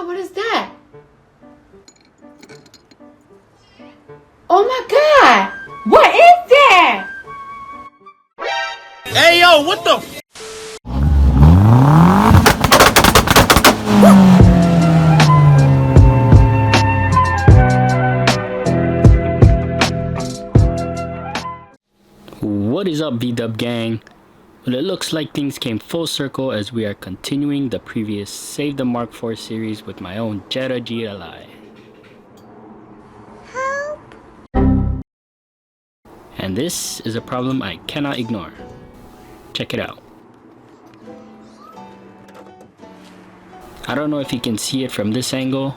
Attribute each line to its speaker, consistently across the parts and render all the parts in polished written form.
Speaker 1: god, what is that? Oh my god! What is that?
Speaker 2: Hey yo, what the
Speaker 3: What is up, VW gang? Well, it looks like things came full circle as we are continuing the previous Save the Mark IV series with my own Jetta GLI. Help! And this is a problem I cannot ignore. Check it out. I don't know if you can see it from this angle.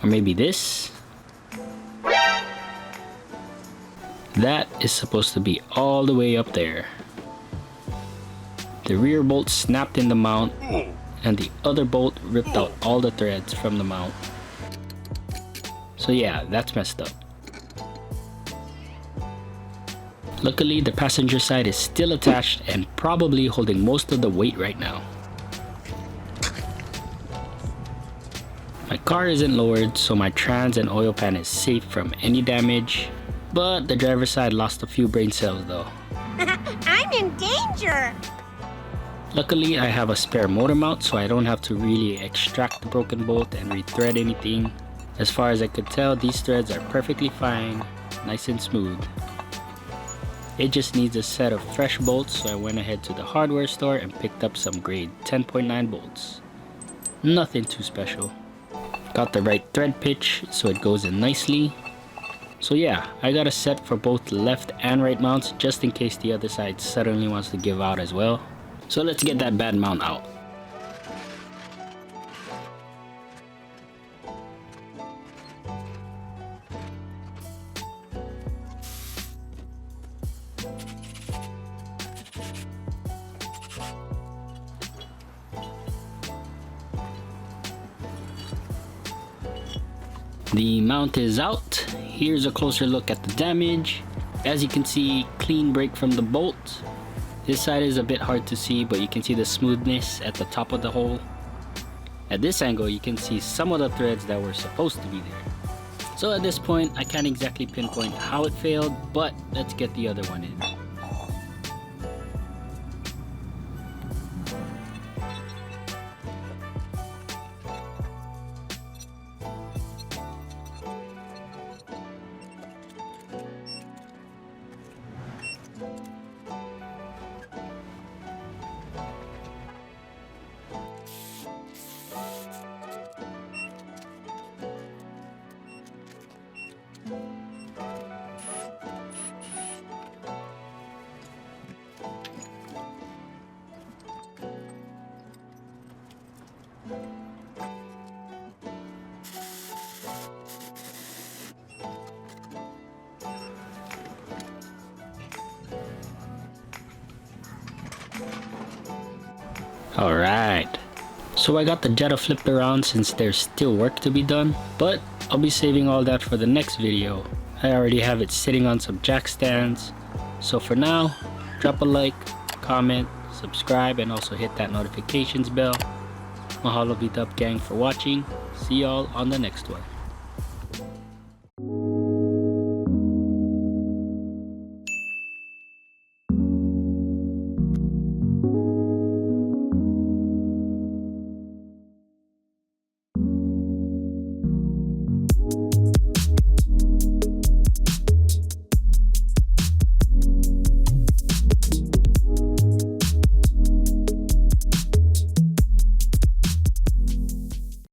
Speaker 3: Or maybe this. That is supposed to be all the way up there. The rear bolt snapped in the mount, and the other bolt ripped out all the threads from the mount. So yeah, that's messed up. Luckily, the passenger side is still attached and probably holding most of the weight right now. My car isn't lowered, so my trans and oil pan is safe from any damage. But the driver's side lost a few brain cells though.
Speaker 4: I'm in danger!
Speaker 3: Luckily, I have a spare motor mount, so I don't have to really extract the broken bolt and rethread anything. As far as I could tell, these threads are perfectly fine, nice and smooth. It just needs a set of fresh bolts, so I went ahead to the hardware store and picked up some grade 10.9 bolts. Nothing too special. Got the right thread pitch, so it goes in nicely. So yeah, I got a set for both left and right mounts just in case the other side suddenly wants to give out as well. So let's get that bad mount out. The mount is out. Here's a closer look at the damage. As you can see, clean break from the bolt. This side is a bit hard to see, but you can see the smoothness at the top of the hole. At this angle, you can see some of the threads that were supposed to be there. So at this point, I can't exactly pinpoint how it failed, but let's get the other one in. Alright, so I got the Jetta flipped around since there's still work to be done, but I'll be saving all that for the next video. I already have it sitting on some jack stands, so for now, drop a like, comment, subscribe, and also hit that notifications bell. Mahalo VW gang for watching. See y'all on the next one.